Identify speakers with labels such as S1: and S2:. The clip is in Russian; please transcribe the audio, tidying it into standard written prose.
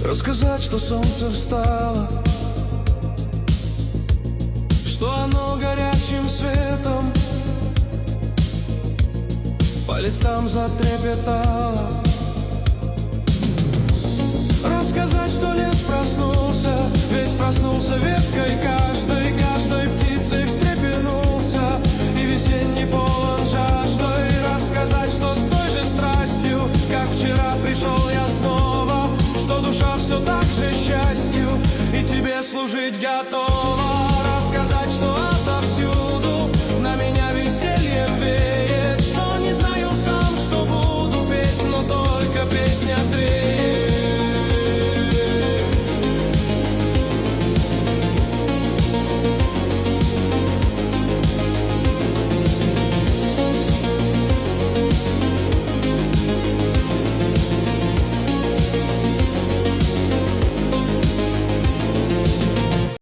S1: Рассказать, что солнце встало, что оно горячим светом по листам затрепетало. Рассказать, что лес проснулся, весь проснулся веткой, каждой птицей встрепенулся, и весенний полон жаждой. Рассказать, что с той же страстью, как вчера, пришел я снова, что душа все так же счастью и тебе служить готова.